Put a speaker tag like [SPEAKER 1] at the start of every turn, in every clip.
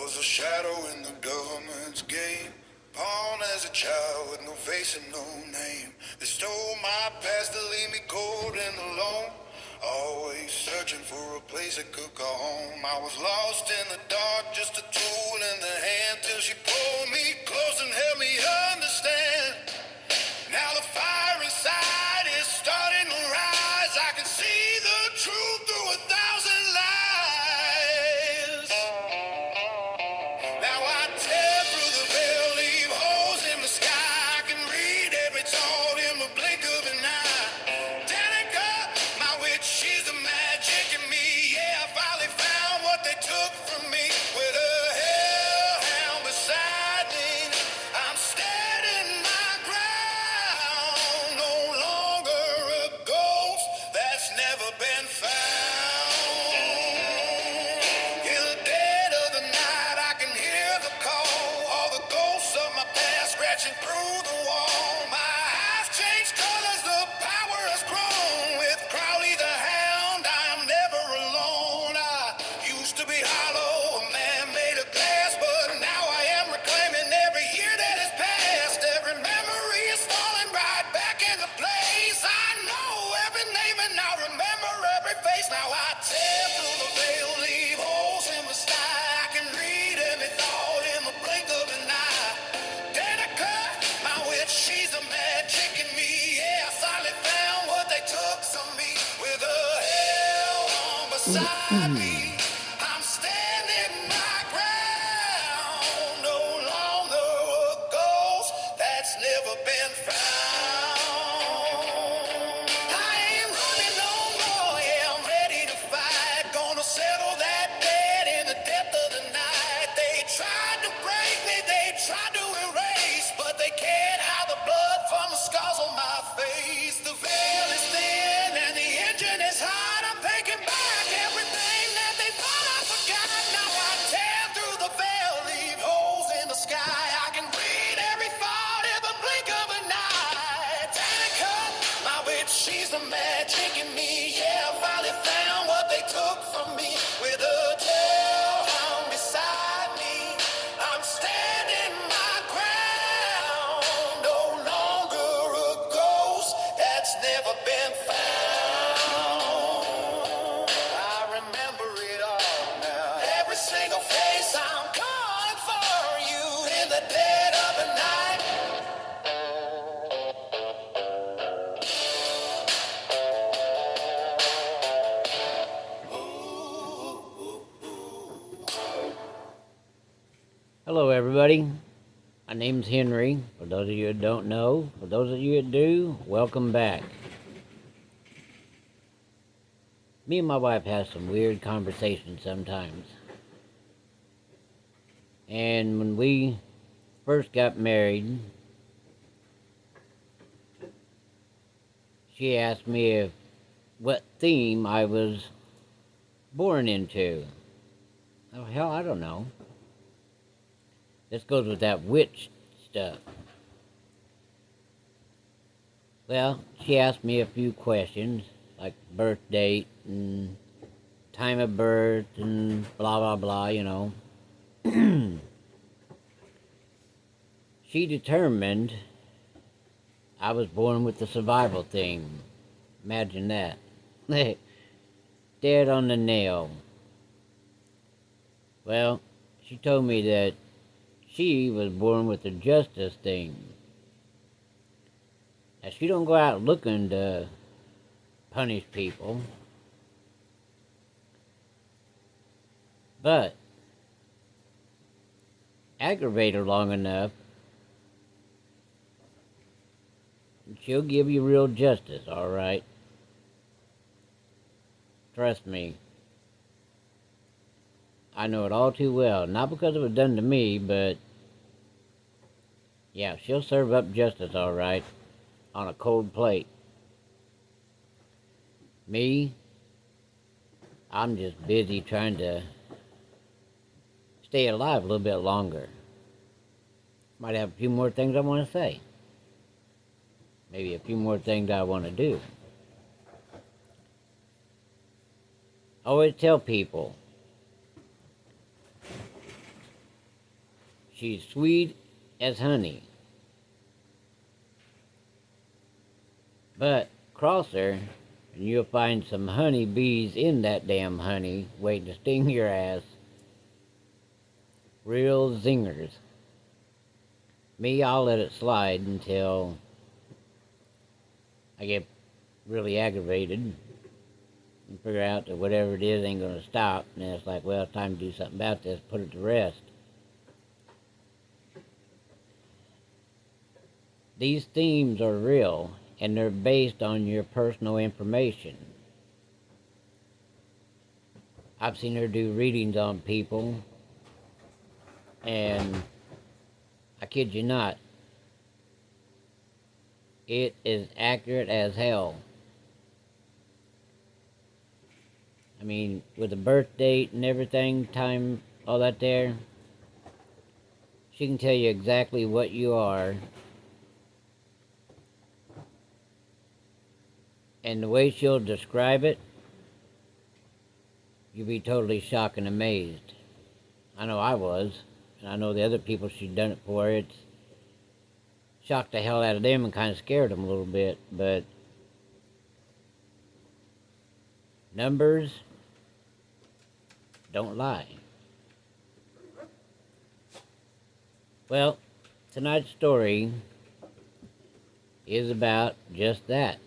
[SPEAKER 1] was a shadow in the government's game. Pawn as a child with no face and no name. They stole my past to leave me cold and alone. Always searching for a place that could call home. I was lost in the dark, just a tool in the hand, till she pulled me close and helped me understand. Now the fire inside is starting to rise. I can see the truth through 1,000 lies. Now I tear through the veil, leave holes in the sky. I can read every thought in the blink of an eye. Danica, my witch, she's the magic in me. Yeah, I finally found what they took from me. With a hellhound beside me, I'm standing my ground. No longer a ghost that's never been found. In the dead of the night, I can hear the call. All the ghosts of my past scratching through the wall. My eyes change colors, the power has grown. With Crowley the Hound, I am never alone. I used to be hollow, a man made of glass, but now I am reclaiming every year that has passed. Every memory is falling right back into place. I know every name and I remember every face. Now I tear through the veil, leave holes in the sky. I can read every thought in the blink of an eye. Danica, my witch, she's the magic in me. Yeah, I finally found what they took from me. With a hell on beside me, I'm standing my ground. No longer a ghost that's never been found. I ain't running no more, yeah, I'm ready to fight. Gonna settle that debt in the depth of the night. They tried to break me, they tried to erase, but they can't hide the blood from the scars on my face. The veil is thin and the engine is hot. I'm taking back everything that they thought I forgot. Now I tear through the veil, leave holes in the sky. I can read every thought in the blink of an eye. Danica, my witch, she's the magic in me. Yeah, I finally found what they took from me. With a tailhound beside me, I'm standing my ground. No longer a ghost that's never been found. I remember it all now. Every single face, I'm calling for you in the dead of the night.
[SPEAKER 2] Hello, everybody. My name's Henry. For those of you that don't know, for those of you that do, welcome back. Me and my wife have some weird conversations sometimes. And when we first got married, she asked me if what theme I was born into. Oh, hell, I don't know. This goes with that witch stuff. Well, she asked me a few questions, like birth date and time of birth and blah, blah, blah, you know. She determined I was born with the survival theme. Imagine that. Dead on the nail. Well, she told me that she was born with the justice theme. Now, she don't go out looking to punish people. But aggravate her long enough, and she'll give you real justice, alright? Trust me. I know it all too well. Not because it was done to me, but yeah, she'll serve up justice, alright, on a cold plate. Me, I'm just busy trying to stay alive a little bit longer. Might have a few more things I want to say. Maybe a few more things I want to do. I always tell people, She's sweet as honey. But cross her, and you'll find some honey bees in that damn honey waiting to sting your ass. Real zingers. Me, I'll let it slide until I get really aggravated and figure out that whatever it is ain't gonna stop. And then it's like, well, it's time to do something about this, put it to rest. These themes are real, and they're based on your personal information. I've seen her do readings on people, and I kid you not, it is accurate as hell. I mean, with the birth date and everything, time, all that there, she can tell you exactly what you are. And the way she'll describe it, you'll be totally shocked and amazed. I know I was, and I know the other people she'd done it for. It's shocked the hell out of them and kind of scared them a little bit, but numbers don't lie. Well, tonight's story is about just that.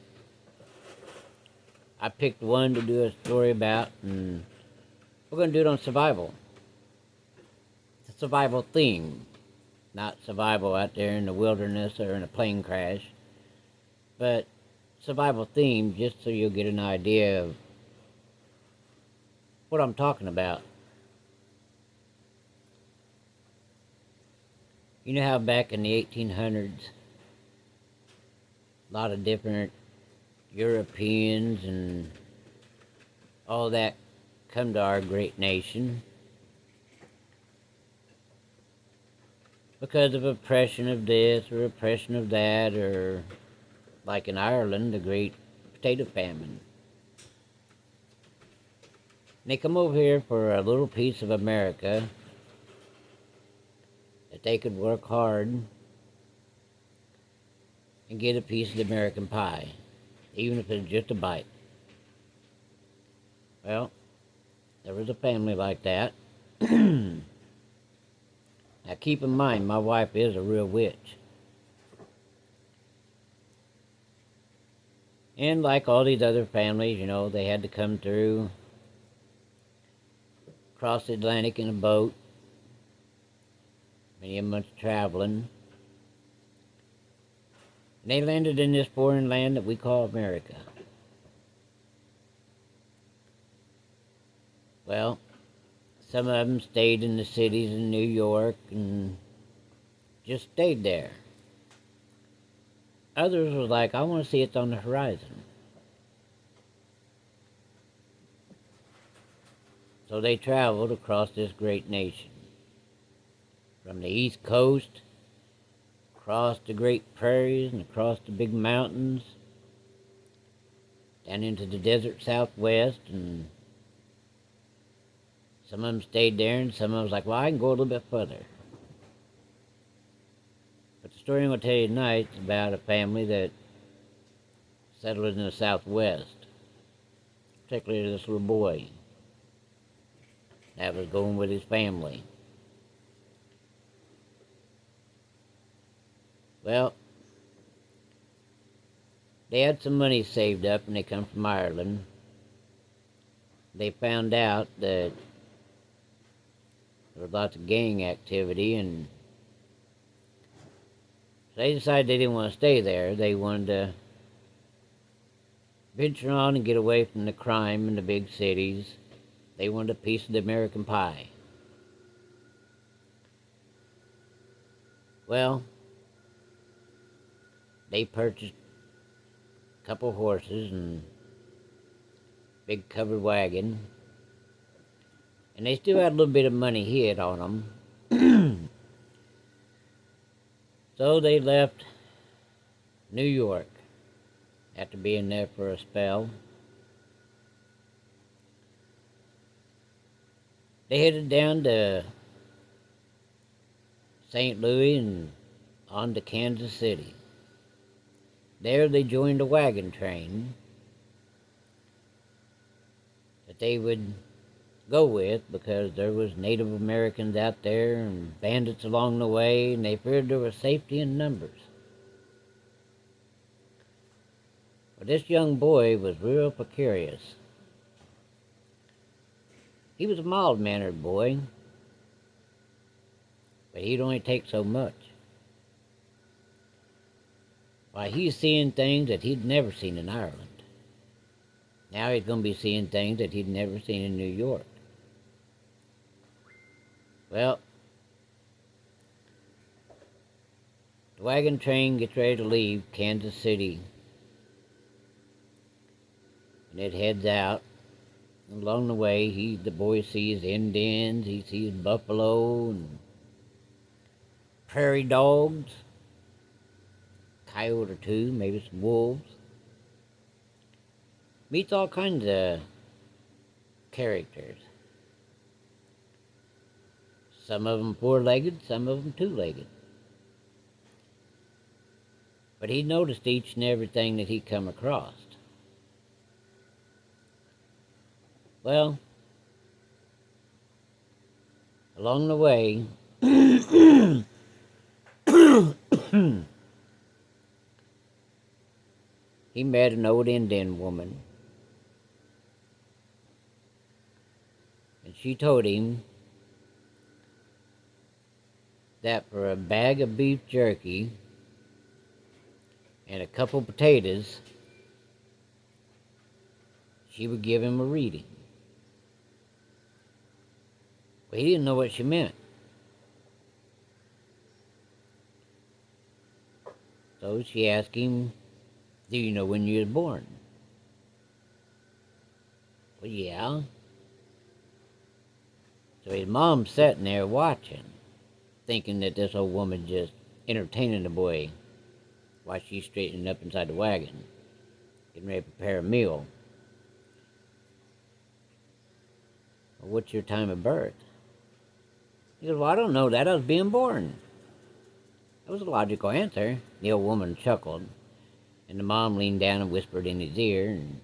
[SPEAKER 2] I picked one to do a story about, and we're going to do it on survival. It's a survival theme, not survival out there in the wilderness or in a plane crash, but survival theme just so you'll get an idea of what I'm talking about. You know how back in the 1800s, a lot of different Europeans and all that come to our great nation because of oppression of this or oppression of that, or like in Ireland, the great potato famine. And they come over here for a little piece of America that they could work hard and get a piece of the American pie, even if it's just a bite. Well, there was a family like that. Now keep in mind, my wife is a real witch. And like all these other families, you know, they had to come through, cross the Atlantic in a boat. Many of them went traveling. And they landed in this foreign land that we call America. Well, some of them stayed in the cities in New York and just stayed there. Others was like, I want to see it's on the horizon. So they traveled across this great nation. From the East Coast, across the great prairies and across the big mountains, down into the desert Southwest, and some of them stayed there, and some of them was like, well, I can go a little bit further. But the story I'm going to tell you tonight is about a family that settled in the Southwest, particularly this little boy that was going with his family. Well, they had some money saved up and they come from Ireland. They found out that there was lots of gang activity, and so they decided they didn't want to stay there. They wanted to venture on and get away from the crime in the big cities. They wanted a piece of the American pie. Well, they purchased a couple horses and a big covered wagon. And they still had a little bit of money hid on them. So they left New York after being there for a spell. They headed down to St. Louis and on to Kansas City. There they joined a wagon train that they would go with because there was Native Americans out there and bandits along the way, and they feared there was safety in numbers. But this young boy was real precarious. He was a mild-mannered boy, but he'd only take so much. Why, he's seeing things that he'd never seen in Ireland. Now he's going to be seeing things that he'd never seen in New York. Well, the wagon train gets ready to leave Kansas City, and it heads out. Along the way, the boy sees Indians, he sees buffalo and prairie dogs, coyote or two, maybe some wolves. Meets all kinds of characters. Some of them four-legged, some of them two-legged. But he noticed each and everything that he come across. Well, along the way, he met an old Indian woman. And she told him that for a bag of beef jerky and a couple potatoes, she would give him a reading. But he didn't know what she meant. So she asked him, "Do you know when you was born?" Well, yeah. So his mom's sitting there watching, thinking that this old woman's just entertaining the boy while she's straightening up inside the wagon, getting ready to prepare a meal. Well, what's your time of birth? He goes, "Well, I don't know that. I was being born." That was a logical answer. The old woman chuckled, and the mom leaned down and whispered in his ear, and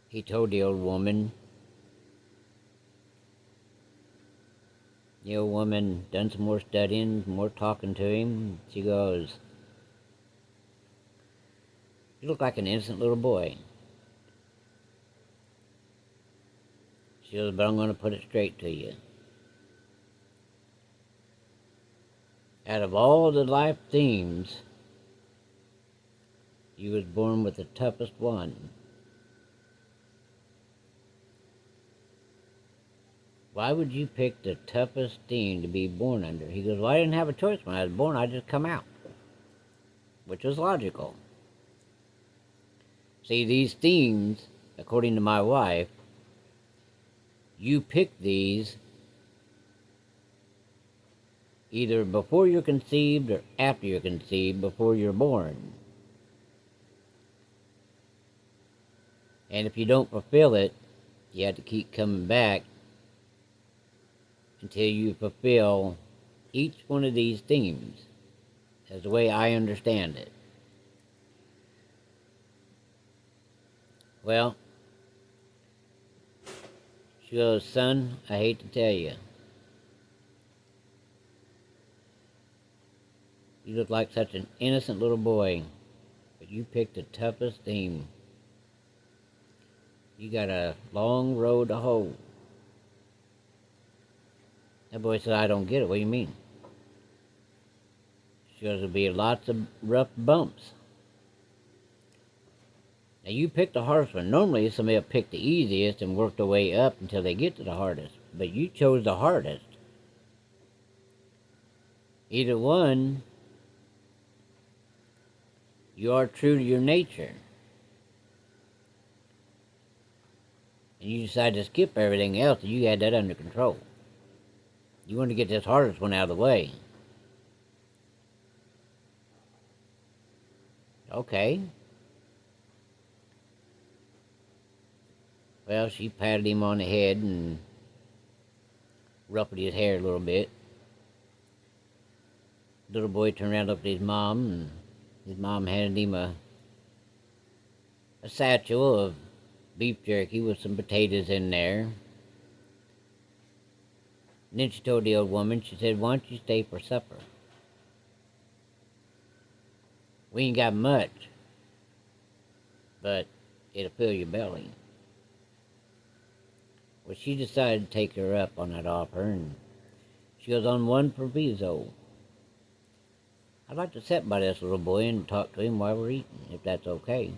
[SPEAKER 2] he told the old woman. The old woman done some more studying, more talking to him. She goes, "You look like an innocent little boy." She goes, "But I'm going to put it straight to you. Out of all the life themes, you was born with the toughest one. Why would you pick the toughest theme to be born under?" He goes, "Well, I didn't have a choice when I was born. I just come out." Which was logical. See, these themes, according to my wife, you pick these either before you're conceived or after you're conceived, before you're born. And if you don't fulfill it, you have to keep coming back until you fulfill each one of these themes. That's the way I understand it. Well, she goes, "Son, I hate to tell you. You look like such an innocent little boy, but you picked the toughest theme. You got a long road to hoe." That boy said, "I don't get it. What do you mean?" She goes, "There'll be lots of rough bumps. Now, you picked the hardest one. Normally, somebody will pick the easiest and work their way up until they get to the hardest. But you chose the hardest. Either one, you are true to your nature, and you decide to skip everything else, and you had that under control. You want to get this hardest one out of the way. Okay." Well, she patted him on the head and ruffled his hair a little bit. Little boy turned around and looked at his mom, and his mom handed him a satchel of beef jerky with some potatoes in there. And then she told the old woman, she said, "Why don't you stay for supper? We ain't got much, but it'll fill your belly." Well, she decided to take her up on that offer, and she goes, "On one proviso. I'd like to sit by this little boy and talk to him while we're eating, if that's okay."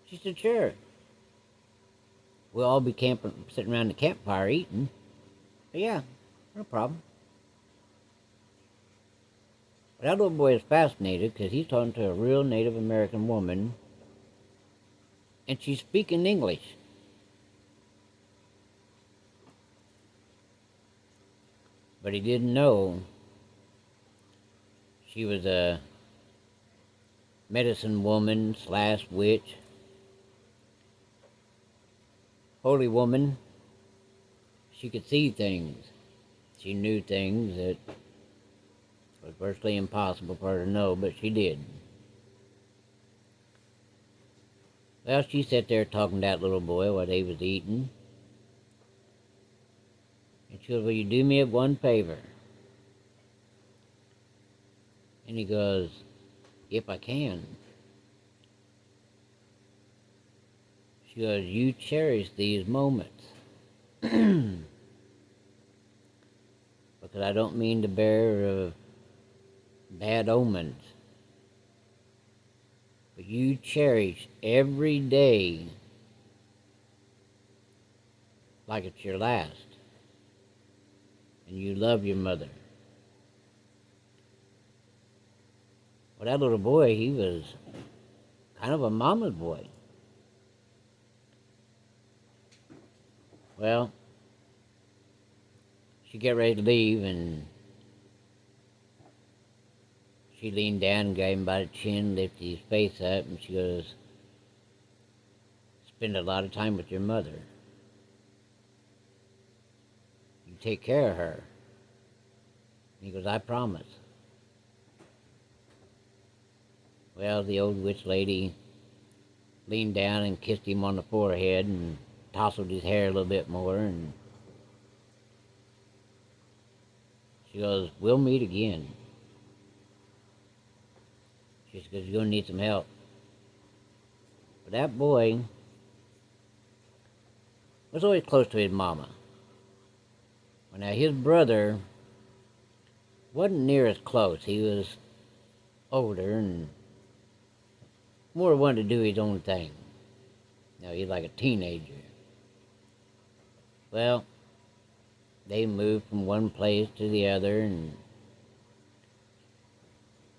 [SPEAKER 2] She said, "Sure. We'll all be sitting around the campfire eating. But yeah, no problem." But that little boy is fascinated because he's talking to a real Native American woman, and she's speaking English. But he didn't know she was a medicine woman / witch, holy woman. She could see things. She knew things that was virtually impossible for her to know, but she did. Well, she sat there talking to that little boy while they was eating. And she goes, "Will you do me one favor?" And he goes, "If I can." She goes, "You cherish these moments." Because I don't mean to bear bad omens. But you cherish every day like it's your last. And you love your mother. Well, that little boy, he was kind of a mama's boy. Well, she got ready to leave, and she leaned down and grabbed him by the chin, lifted his face up, and she goes, "Spend a lot of time with your mother. You take care of her." And he goes, "I promise." Well, the old witch lady leaned down and kissed him on the forehead and tousled his hair a little bit more, and she goes, "We'll meet again." She says, "You're going to need some help." But that boy was always close to his mama. Well, now, his brother wasn't near as close. He was older and more wanted to do his own thing. Now, he's like a teenager. Well, they moved from one place to the other, and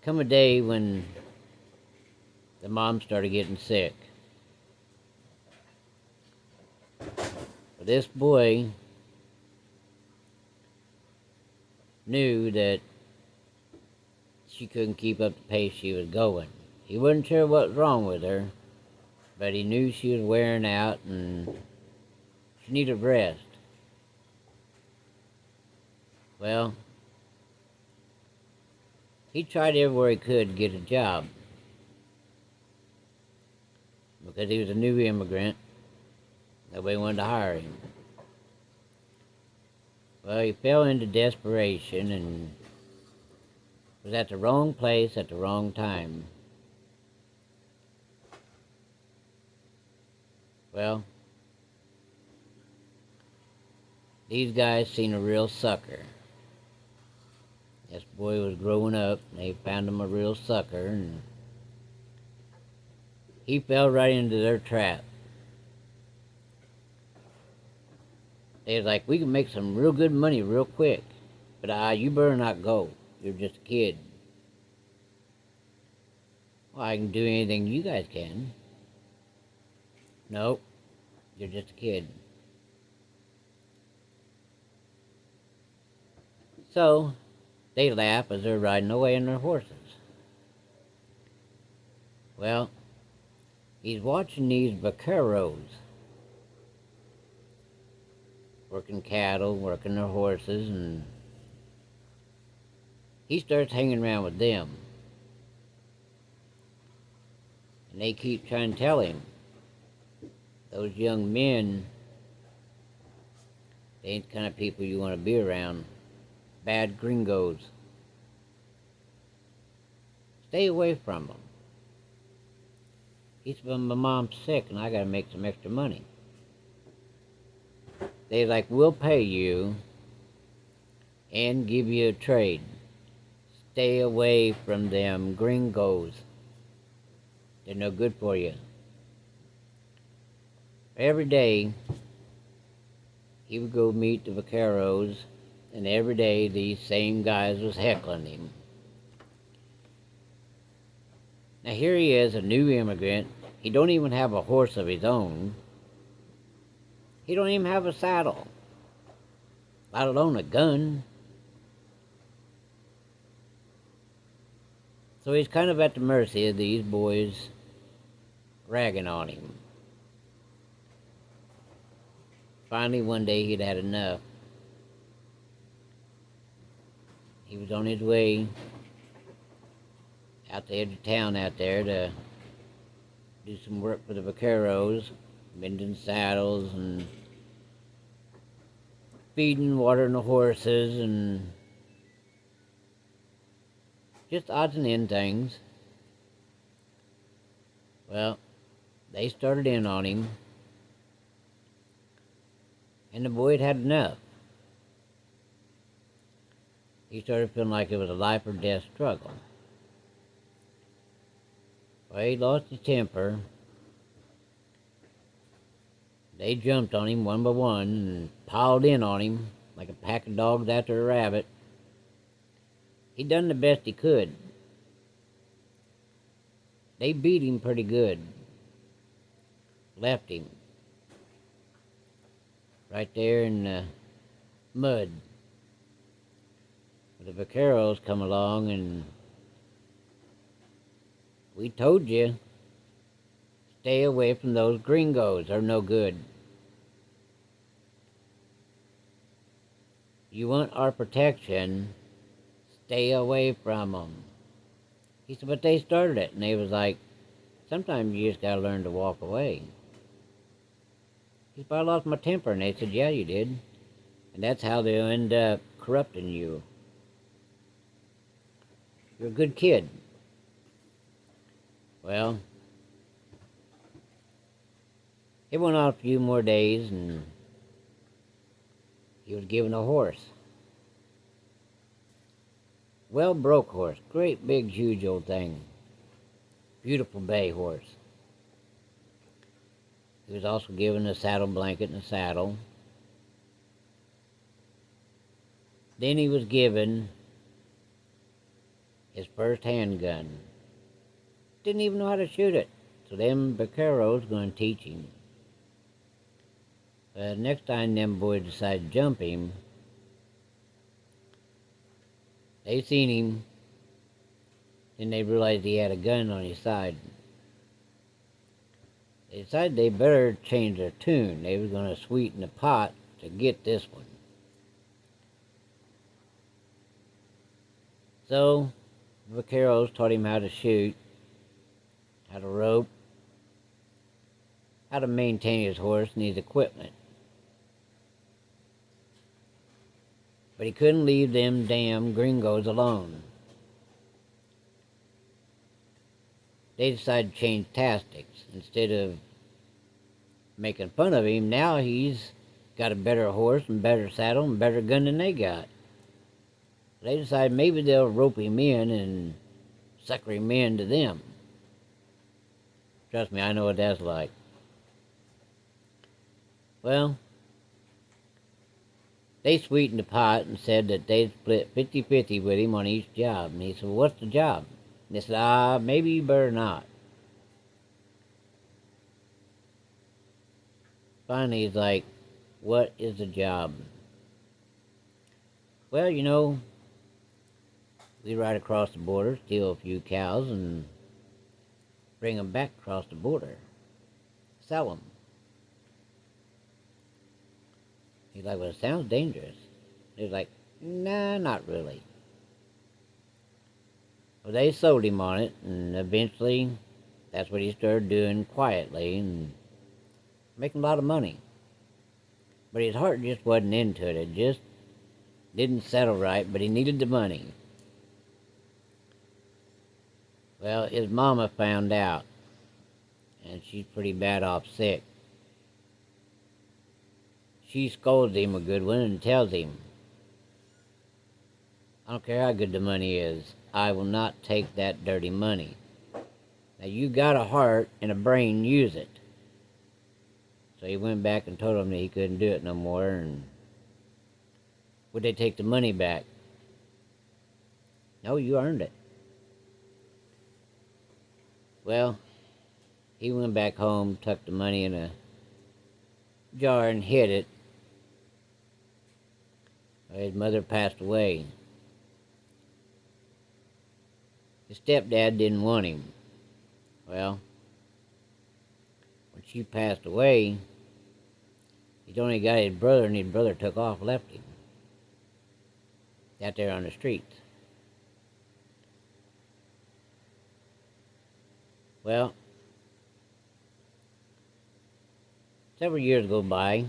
[SPEAKER 2] come a day when the mom started getting sick. But this boy knew that she couldn't keep up the pace she was going. He wasn't sure what was wrong with her, but he knew she was wearing out and she needed rest. Well, he tried everywhere he could to get a job because he was a new immigrant. Nobody wanted to hire him. Well, he fell into desperation and was at the wrong place at the wrong time. Well, these guys seen a real sucker. This boy was growing up, and they found him a real sucker, and he fell right into their trap. They was like, "We can make some real good money real quick, but you better not go. You're just a kid." "Well, I can do anything you guys can." "Nope, you're just a kid." So, they laugh as they're riding away on their horses. Well, he's watching these vaqueros working cattle, working their horses, and he starts hanging around with them. And they keep trying to tell him, those young men, they ain't the kind of people you want to be around. Bad gringos. Stay away from them. He said, well, my mom's sick and I gotta make some extra money. They like, we'll pay you and give you a trade. Stay away from them gringos. They're no good for you. Every day, he would go meet the vaqueros, and every day these same guys was heckling him. Now here he is, a new immigrant. He don't even have a horse of his own. He don't even have a saddle, let alone a gun. So he's kind of at the mercy of these boys ragging on him. Finally, one day he'd had enough. He was on his way out the edge of town out there to do some work for the vaqueros, mending saddles and feeding, watering the horses, and just odds and end things. Well, they started in on him, and the boy had enough. He started feeling like it was a life or death struggle. Well, he lost his temper. They jumped on him one by one and piled in on him like a pack of dogs after a rabbit. He done the best he could. They beat him pretty good. Left him right there in the mud. The vaqueros come along and, we told you, stay away from those gringos. They're no good. You want our protection, stay away from them. He said, but they started it. And they was like, sometimes you just gotta learn to walk away. He said, but I lost my temper. And they said, yeah, you did. And that's how they'll end up corrupting you. You're a good kid. Well, it went on a few more days and he was given a horse. Well broke horse. Great big huge old thing. Beautiful bay horse. He was also given a saddle blanket and a saddle. Then he was given his first handgun. Didn't even know how to shoot it. So them vaqueros going to teach him. Next time them boys decided to jump him, they seen him, and they realized he had a gun on his side. They decided they better change their tune. They were going to sweeten the pot to get this one. So, the vaqueros taught him how to shoot, how to rope, how to maintain his horse and his equipment. But he couldn't leave them damn gringos alone. They decided to change tactics. Instead of making fun of him, now he's got a better horse and better saddle and better gun than they got. They decided maybe they'll rope him in and sucker him into them. Trust me, I know what that's like. Well, they sweetened the pot and said that they'd split 50-50 with him on each job. And he said, well, what's the job? And they said, maybe you better not. Finally, he's like, what is the job? Well, you know, we ride across the border, steal a few cows, and bring them back across the border. Sell them. He's like, well, it sounds dangerous. He's like, nah, not really. Well, they sold him on it, and eventually that's what he started doing quietly and making a lot of money. But his heart just wasn't into it. It just didn't settle right, but he needed the money. Well, his mama found out, and she's pretty bad off sick. She scolds him a good one and tells him, I don't care how good the money is, I will not take that dirty money. Now you got a heart and a brain, use it. So he went back and told him that he couldn't do it no more, and would they take the money back? No, you earned it. Well, he went back home, tucked the money in a jar and hid it. His mother passed away. His stepdad didn't want him. Well, when she passed away, he'd only got his brother, and his brother took off, left him out there on the streets. Well, several years go by.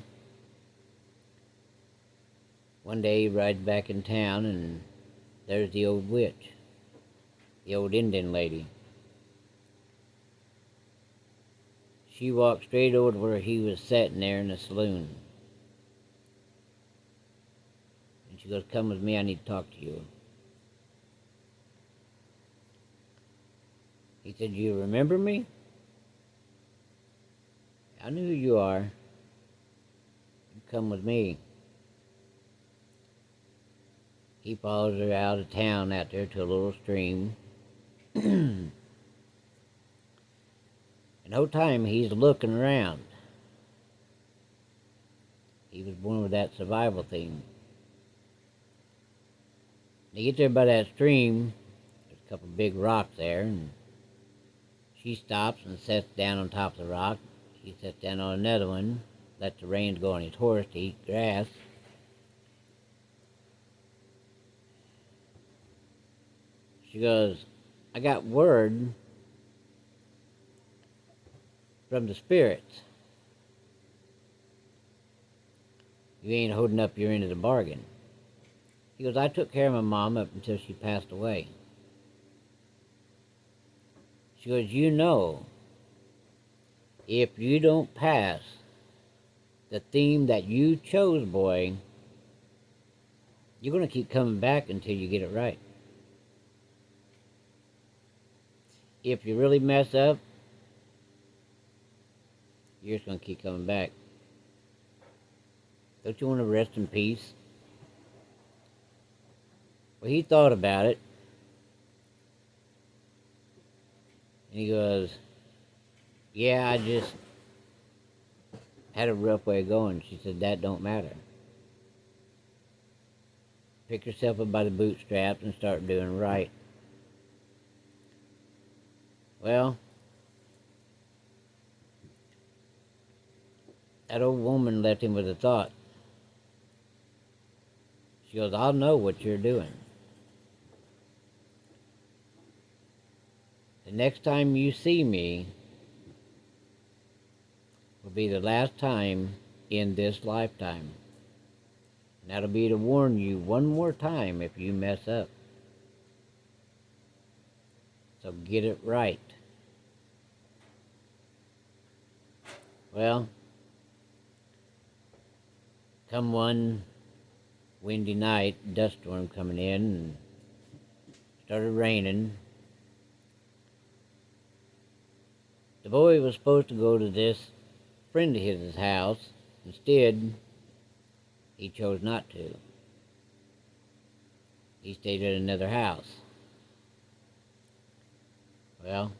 [SPEAKER 2] One day he rides back in town, and there's the old witch, the old Indian lady. She walked straight over to where he was sitting there in the saloon. And she goes, come with me, I need to talk to you. He said, you remember me? I knew who you are. You come with me. He follows her out of town out there to a little stream. And the whole time he's looking around. He was born with that survival thing. They get there by that stream, there's a couple big rocks there, and she stops and sits down on top of the rock. He sits down on another one, lets the reins go on his horse to eat grass. She goes, I got word from the spirits. You ain't holding up your end of the bargain. He goes, I took care of my mom up until she passed away. She goes, you know, if you don't pass the theme that you chose, boy, you're going to keep coming back until you get it right. If you really mess up, you're just going to keep coming back. Don't you want to rest in peace? Well, he thought about it. And he goes, yeah, I just had a rough way of going. She said, that don't matter. Pick yourself up by the bootstraps and start doing right. Well, that old woman left him with a thought. She goes, I'll know what you're doing. The next time you see me will be the last time in this lifetime. And that'll be to warn you one more time if you mess up. So get it right. Well, come one windy night, dust storm coming in, and started raining. The boy was supposed to go to this friend of his house. Instead, he chose not to. He stayed at another house. Well,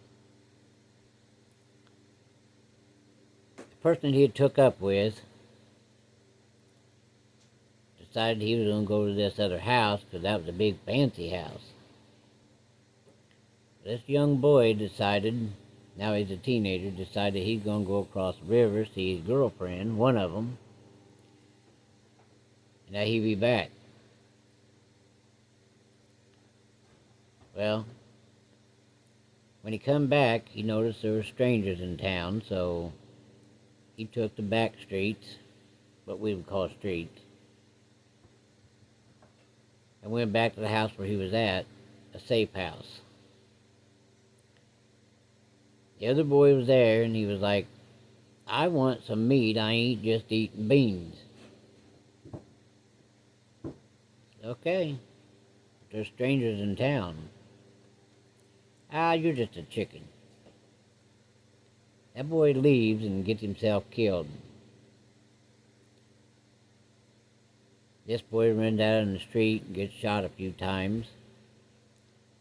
[SPEAKER 2] the person he had took up with decided he was going to go to this other house because that was a big fancy house. This young boy decided, now he's a teenager, decided he's going to go across the river, see his girlfriend, one of them, and that he'd be back. Well, When he come back, he noticed there were strangers in town, so he took the back streets, what we would call streets, and went back to the house where he was at, a safe house. The other boy was there, and he was like, I want some meat. I ain't just eating beans. Okay, there's strangers in town. Ah, you're just a chicken. That boy leaves and gets himself killed. This boy runs out on the street and gets shot a few times.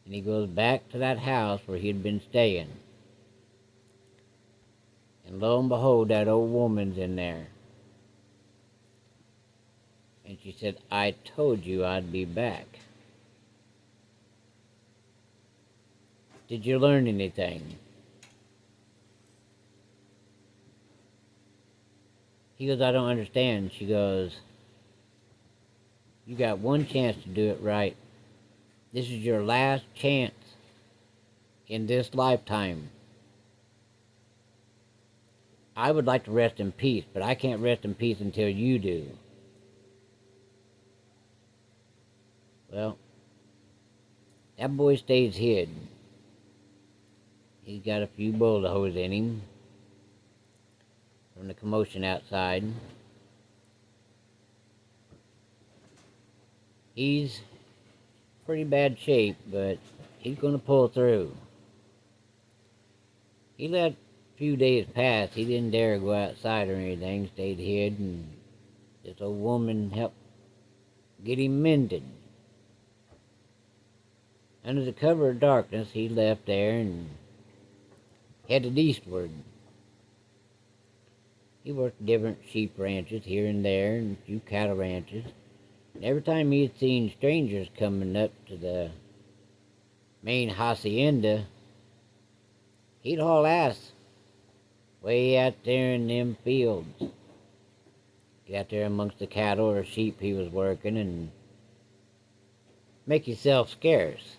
[SPEAKER 2] And he goes back to that house where he'd been staying. And lo and behold, that old woman's in there. And she said, I told you I'd be back. Did you learn anything? He goes, I don't understand. She goes, you got one chance to do it right. This is your last chance in this lifetime. I would like to rest in peace, but I can't rest in peace until you do. Well, that boy stays hid. He's got a few bullet holes in him from the commotion outside. He's pretty bad shape, but he's going to pull through. He let a few days pass. He didn't dare go outside or anything, stayed hid, and this old woman helped get him mended. Under the cover of darkness, he left there and headed eastward. He worked different sheep ranches here and there and a few cattle ranches. And every time he had seen strangers coming up to the main hacienda, he'd haul ass way out there in them fields. Get out there amongst the cattle or sheep he was working and make himself scarce.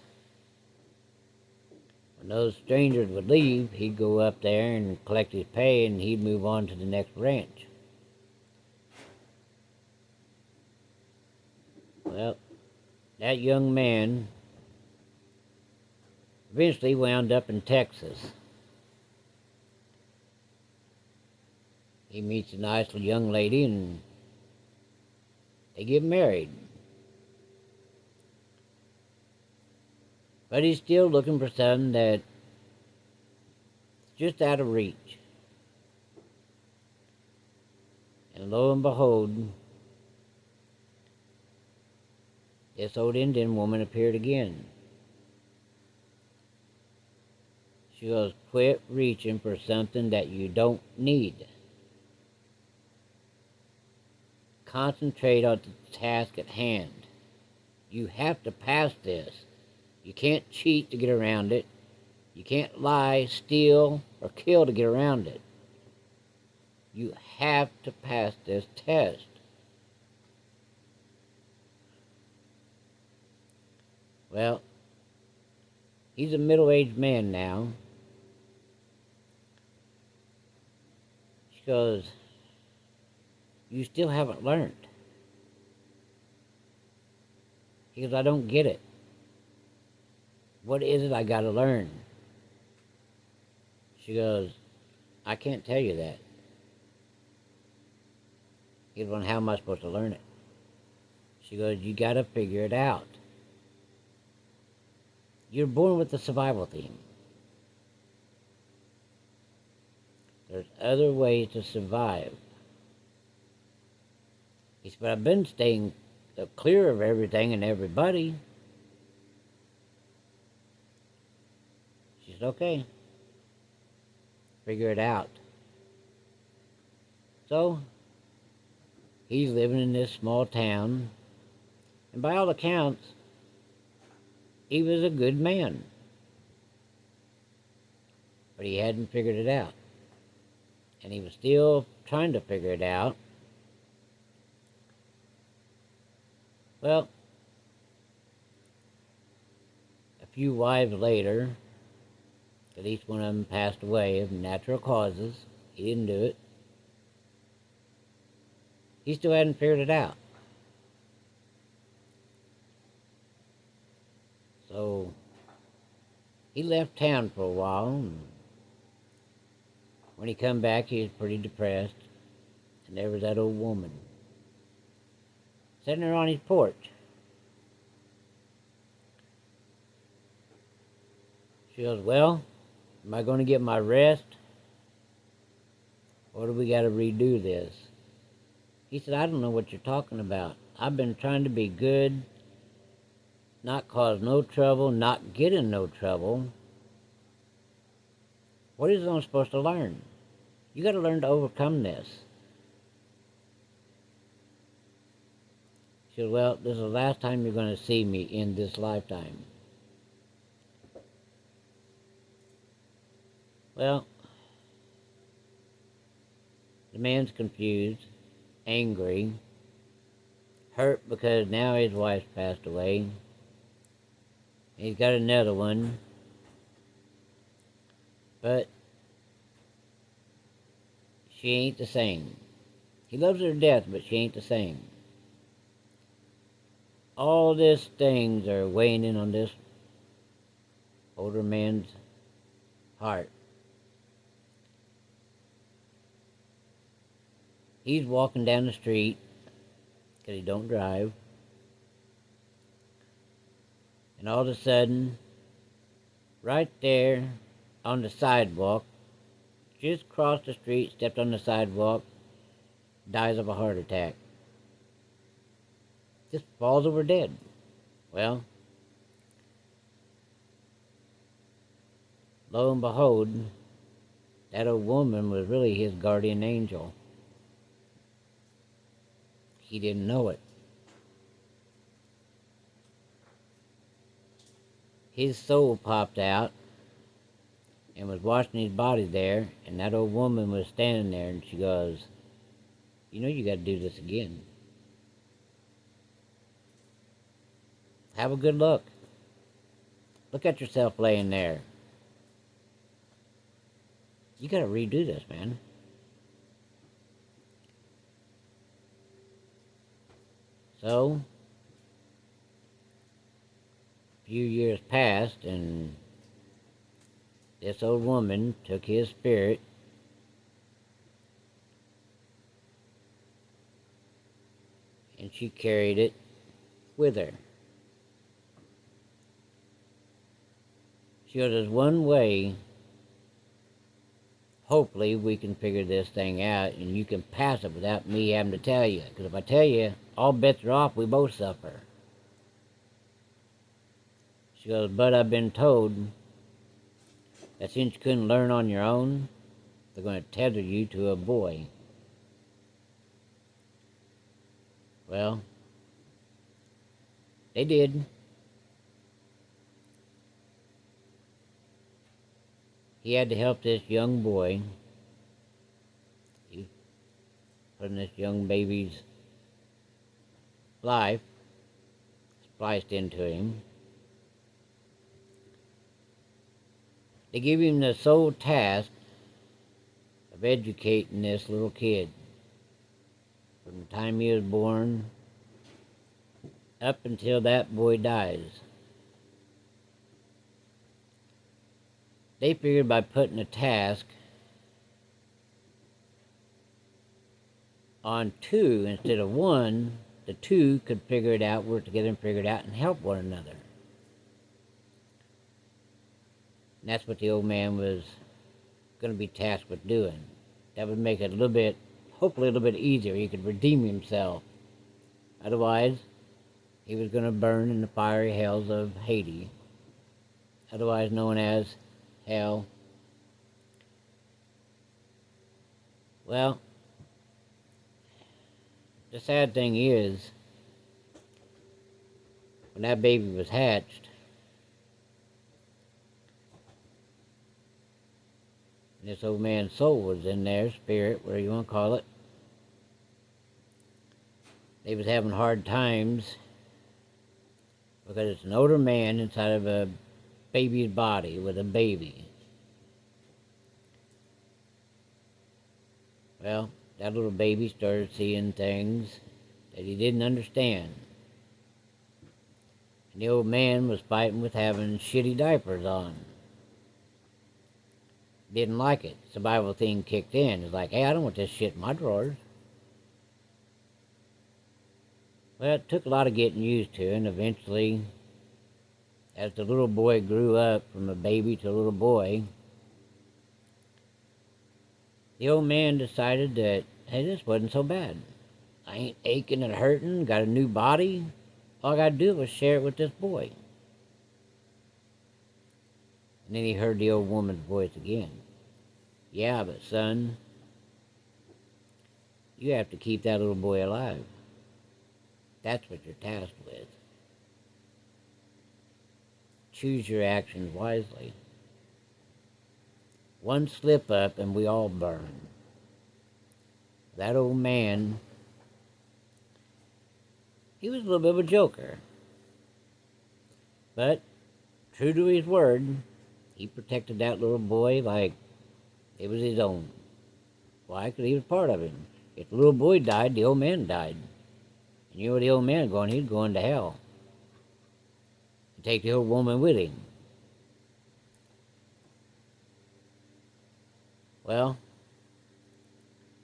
[SPEAKER 2] When those strangers would leave, he'd go up there and collect his pay, and he'd move on to the next ranch. Well, that young man eventually wound up in Texas. He meets a nice little young lady, and they get married. But he's still looking for something that's just out of reach. And lo and behold, this old Indian woman appeared again. She goes, quit reaching for something that you don't need. Concentrate on the task at hand. You have to pass this. You can't cheat to get around it. You can't lie, steal, or kill to get around it. You have to pass this test. Well, he's a middle-aged man now. She goes, you still haven't learned. He goes, I don't get it. What is it I gotta learn? She goes, I can't tell you that. He goes, well, how am I supposed to learn it? She goes, you gotta figure it out. You're born with the survival theme. There's other ways to survive. He said, but I've been staying clear of everything and everybody. She said, okay. Figure it out. So, he's living in this small town, and by all accounts, he was a good man. But he hadn't figured it out. And he was still trying to figure it out. Well, a few wives later, But each one of them passed away of natural causes. He didn't do it. He still hadn't figured it out. So he left town for a while, and when he come back, he was pretty depressed. And there was that old woman sitting there on his porch. She goes, well, am I going to get my rest? Or do we got to redo this? He said, I don't know what you're talking about. I've been trying to be good, not cause no trouble, not get in no trouble. What is one supposed to learn? You got to learn to overcome this. She said, well, this is the last time you're going to see me in this lifetime. Well, the man's confused, angry, hurt because now his wife's passed away. He's got another one. But she ain't the same. He loves her to death, but she ain't the same. All these things are weighing in on this older man's heart. He's walking down the street because he don't drive. And all of a sudden, right there on the sidewalk, just crossed the street, stepped on the sidewalk, dies of a heart attack. Just falls over dead. Well, lo and behold, that old woman was really his guardian angel. He didn't know it. His soul popped out and was washing his body there, and that old woman was standing there, and she goes, you know you got to do this again. Have a good look. Look at yourself laying there. You got to redo this, man. So, a few years passed, and this old woman took his spirit and she carried it with her. She goes, there's one way, hopefully we can figure this thing out and you can pass it without me having to tell you. Because if I tell you, all bets are off, we both suffer. She goes, but I've been told that since you couldn't learn on your own, they're going to tether you to a boy. Well, they did. He had to help this young boy. He put in this young baby's life, spliced into him. They give him the sole task of educating this little kid from the time he was born up until that boy dies. They figured by putting a task on two instead of one, the two could figure it out, work together and figure it out and help one another. And that's what the old man was going to be tasked with doing. That would make it a little bit, hopefully a little bit easier. He could redeem himself. Otherwise, he was going to burn in the fiery hells of Hades, otherwise known as hell. Well, the sad thing is, when that baby was hatched, this old man's soul was in there, spirit, whatever you want to call it. They was having hard times because it's an older man inside of a baby's body with a baby. Well, that little baby started seeing things that he didn't understand. And the old man was fighting with having shitty diapers on. Didn't like it. Survival thing kicked in. It's like, hey, I don't want this shit in my drawers. Well, it took a lot of getting used to, and eventually, as the little boy grew up from a baby to a little boy, the old man decided that, hey, this wasn't so bad. I ain't aching and hurting, got a new body. All I gotta do was share it with this boy. And then he heard the old woman's voice again. Yeah, but son, you have to keep that little boy alive. That's what you're tasked with. Choose your actions wisely. One slip up and we all burn. That old man, he was a little bit of a joker. But, true to his word, he protected that little boy like it was his own. Why? Because he was part of him. If the little boy died, the old man died. And you know where the old man going? He's going to hell. And take the old woman with him. Well,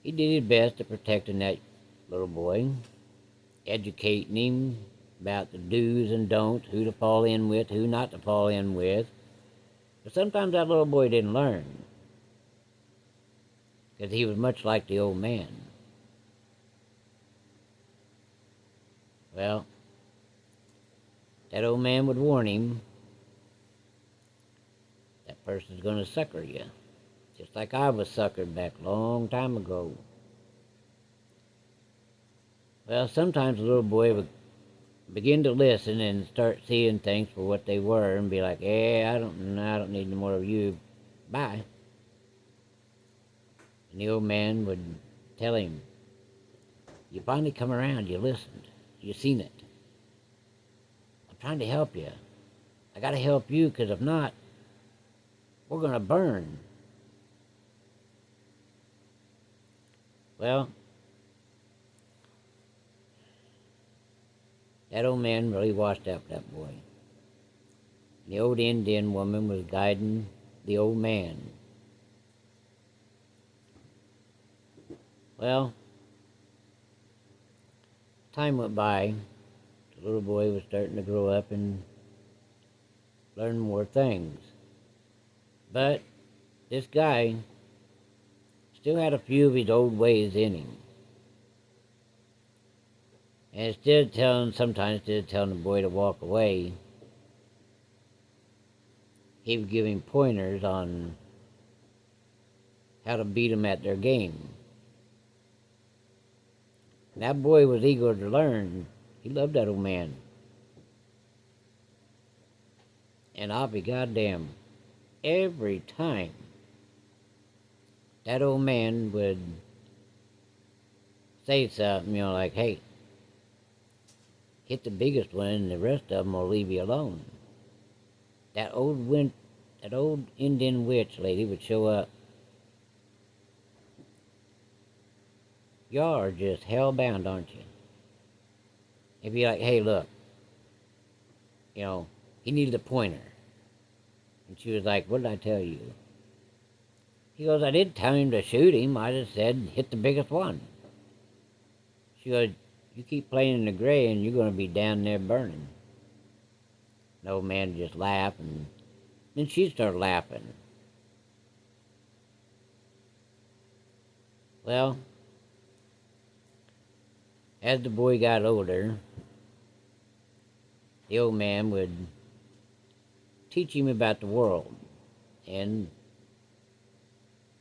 [SPEAKER 2] he did his best at protecting that little boy, educating him about the do's and don'ts, who to fall in with, who not to fall in with. But sometimes that little boy didn't learn, because he was much like the old man. Well, that old man would warn him, that person's going to sucker you. Just like I was suckered back a long time ago. Well, sometimes the little boy would begin to listen and start seeing things for what they were and be like, "Yeah, I don't need no more of you. Bye." And the old man would tell him, "You finally come around, you listened, you seen it. I'm trying to help you. I gotta help you, because if not, we're gonna burn." Well, that old man really watched out for that boy. And the old Indian woman was guiding the old man. Well, time went by. The little boy was starting to grow up and learn more things. But this guy still had a few of his old ways in him. And sometimes instead of telling the boy to walk away, he would give him pointers on how to beat them at their game. And that boy was eager to learn. He loved that old man. And I'll be goddamn, every time that old man would say something, like, "Hey, hit the biggest one and the rest of them will leave you alone." That old Indian witch lady would show up. Y'all are just hell-bound, aren't you? It'd be like, "Hey, look, he needed a pointer." And she was like, "What did I tell you?" He goes, "I didn't tell him to shoot him. I just said hit the biggest one." She goes, "You keep playing in the gray and you're going to be down there burning." The old man would just laugh, and then she'd start laughing. Well, as the boy got older, the old man would teach him about the world and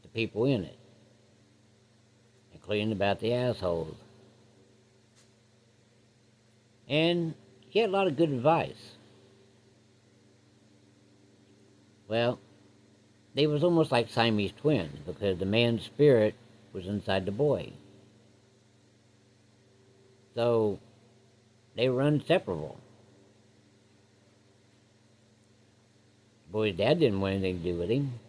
[SPEAKER 2] the people in it, including about the assholes. And he had a lot of good advice. Well, they was almost like Siamese twins, because the man's spirit was inside the boy. So they were inseparable. The boy's dad didn't want anything to do with him.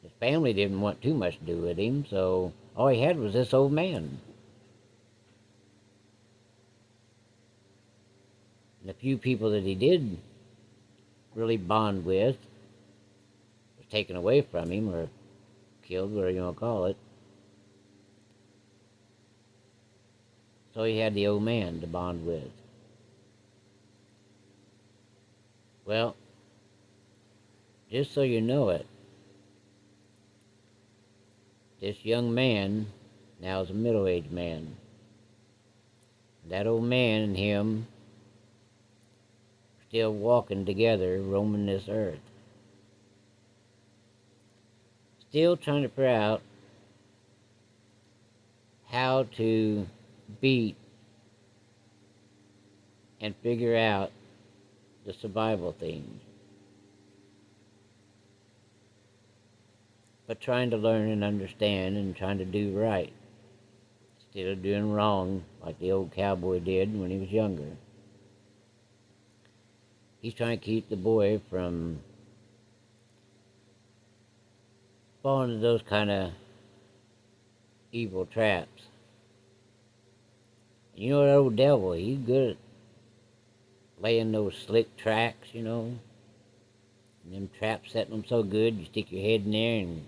[SPEAKER 2] His family didn't want too much to do with him, so all he had was this old man. And the few people that he did really bond with was taken away from him or killed, whatever you want to call it. So he had the old man to bond with. Well, just so you know it, this young man now is a middle-aged man. That old man and him are still walking together, roaming this earth. Still trying to figure out how to beat and figure out the survival thing. But trying to learn and understand and trying to do right instead of doing wrong like the old cowboy did when he was younger. He's trying to keep the boy from falling into those kind of evil traps. You know that old devil, he's good at laying those slick tracks, you know. And them traps setting them so good, you stick your head in there and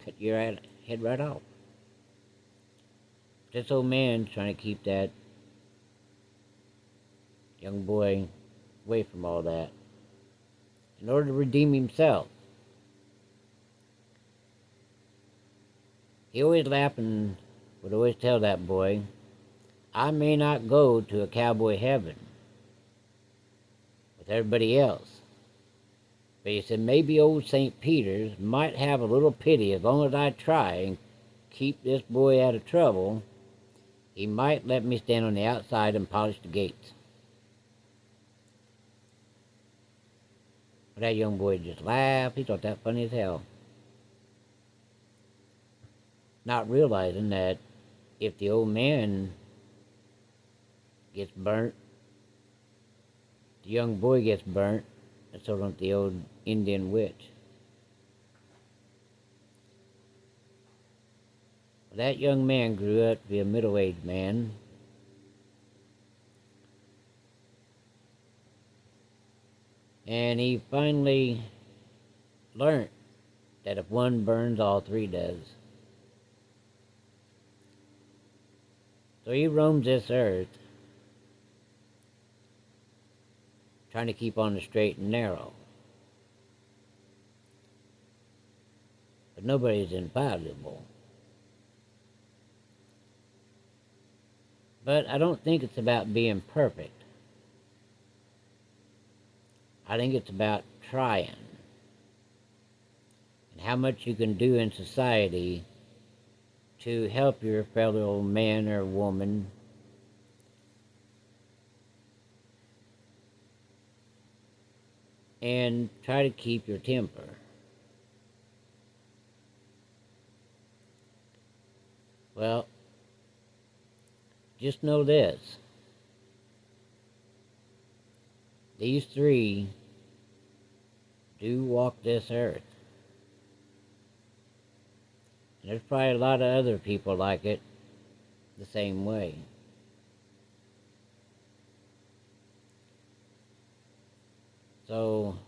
[SPEAKER 2] cut your head right off. This old man's trying to keep that young boy away from all that in order to redeem himself. He always laughed and would always tell that boy, I may not go to a cowboy heaven with everybody else, but he said maybe old St. Peter's might have a little pity as long as I try and keep this boy out of trouble. He might let me stand on the outside and polish the gates. But that young boy just laughed. He thought that funny as hell. Not realizing that if the old man gets burnt, the young boy gets burnt, and so don't the old Indian witch. That young man grew up to be a middle-aged man. And he finally learned that if one burns, all three does. So he roams this earth, trying to keep on the straight and narrow. But nobody's infallible. But I don't think it's about being perfect. I think it's about trying. And how much you can do in society to help your fellow man or woman and try to keep your temper. Well, just know this. These three do walk this earth. And there's probably a lot of other people like it the same way. So,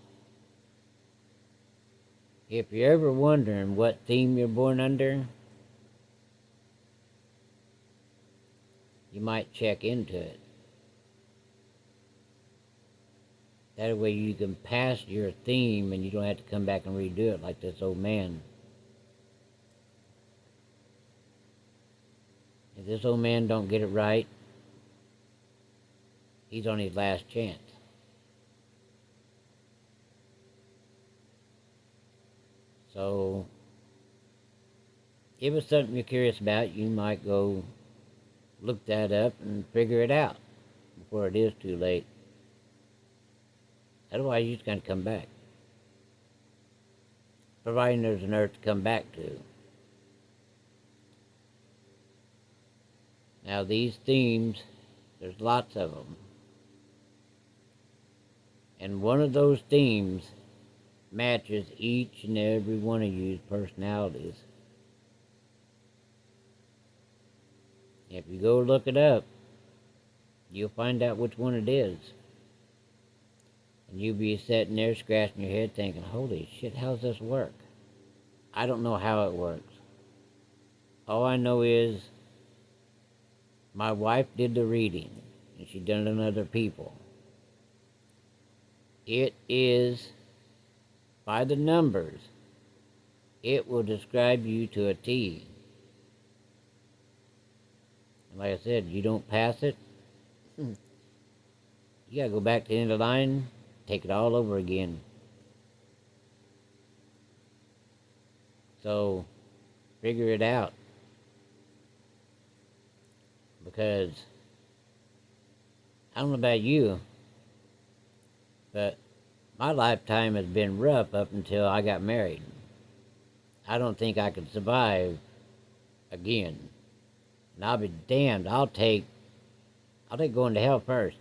[SPEAKER 2] if you're ever wondering what theme you're born under, you might check into it. That way you can pass your theme and you don't have to come back and redo it like this old man. If this old man don't get it right, he's on his last chance. So, if it's something you're curious about, you might go look that up and figure it out before it is too late. Otherwise, you're just going to come back. Providing there's an earth to come back to. Now, these themes, there's lots of them. And one of those themes matches each and every one of you's personalities. If you go look it up, you'll find out which one it is. And you'll be sitting there scratching your head thinking, holy shit, how's this work? I don't know how it works. All I know is my wife did the reading, and she done it on other people. It is, by the numbers, it will describe you to a T. And like I said, you don't pass it, you gotta go back to the end of the line, take it all over again. So, figure it out. Because, I don't know about you, but my lifetime has been rough up until I got married. I don't think I could survive again. And I'll be damned, I'll take going to hell first.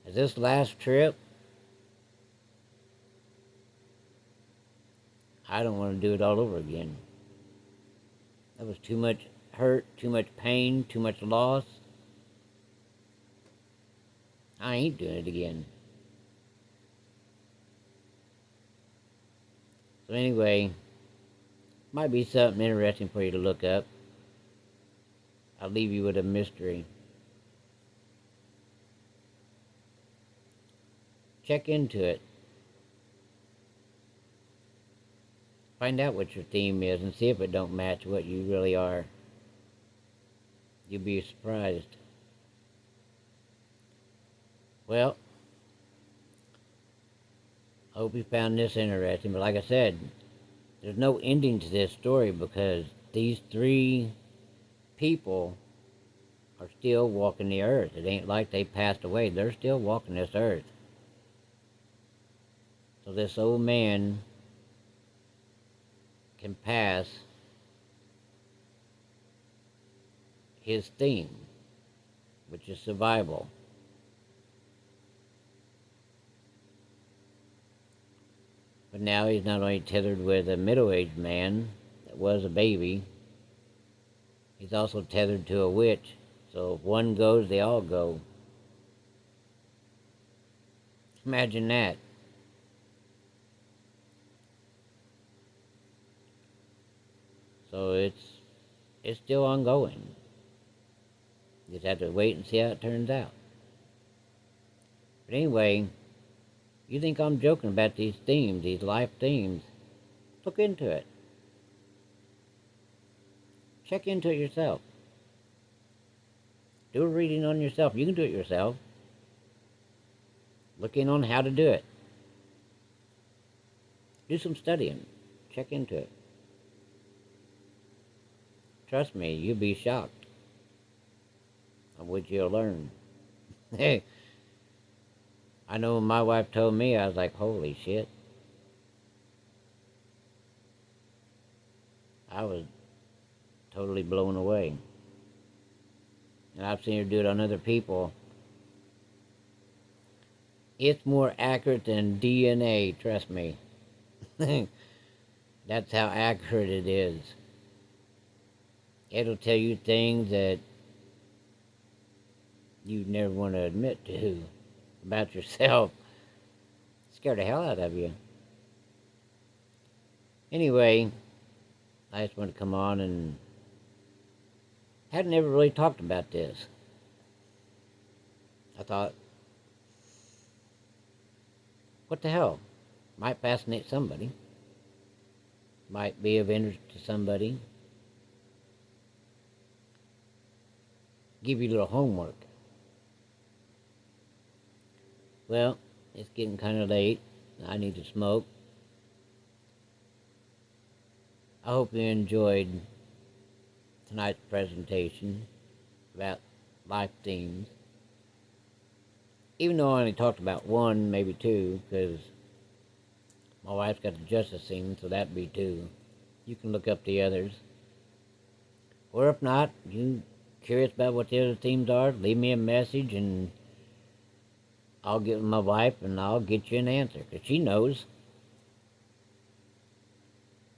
[SPEAKER 2] As this last trip, I don't want to do it all over again. That was too much hurt, too much pain, too much loss. I ain't doing it again. So anyway, might be something interesting for you to look up. I'll leave you with a mystery. Check into it. Find out what your theme is and see if it don't match what you really are. You'll be surprised. Well, I hope you found this interesting, but like I said, there's no ending to this story because these three people are still walking the earth. It ain't like they passed away. They're still walking this earth. So this old man can pass his theme, which is survival. But now he's not only tethered with a middle-aged man that was a baby, he's also tethered to a witch. So if one goes, they all go. Imagine that. So it's still ongoing. You just have to wait and see how it turns out. But anyway, you think I'm joking about these themes, these life themes? Look into it. Check into it yourself. Do a reading on yourself. You can do it yourself. Look in on how to do it. Do some studying. Check into it. Trust me, you'll be shocked on what you'll learn. Hey, I know when my wife told me, I was like, holy shit. I was totally blown away. And I've seen her do it on other people. It's more accurate than DNA, trust me. That's how accurate it is. It'll tell you things that you never want to admit to about yourself. Scare the hell out of you. Anyway, I just want to come on and hadn't ever really talked about this. I thought, what the hell? Might fascinate somebody. Might be of interest to somebody. Give you a little homework. Well, it's getting kind of late. I need to smoke. I hope you enjoyed tonight's presentation about life themes. Even though I only talked about one, maybe two, because my wife's got the justice theme, so that'd be two. You can look up the others. Or if not, you curious about what the other themes are, leave me a message and I'll get with my wife and I'll get you an answer, 'cause she knows.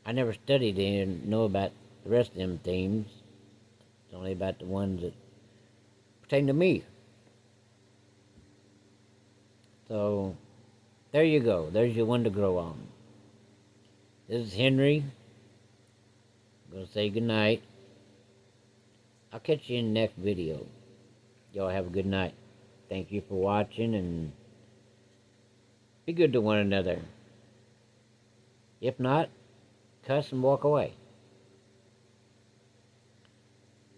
[SPEAKER 2] I never studied and know about the rest of them themes. It's only about the ones that pertain to me. So, there you go. There's your one to grow on. This is Henry. I'm going to say goodnight. I'll catch you in the next video. Y'all have a good night. Thank you for watching, and be good to one another. If not, cuss and walk away.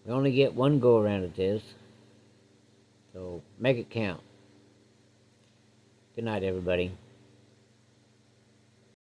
[SPEAKER 2] We only get one go around at this, so make it count. Good night, everybody.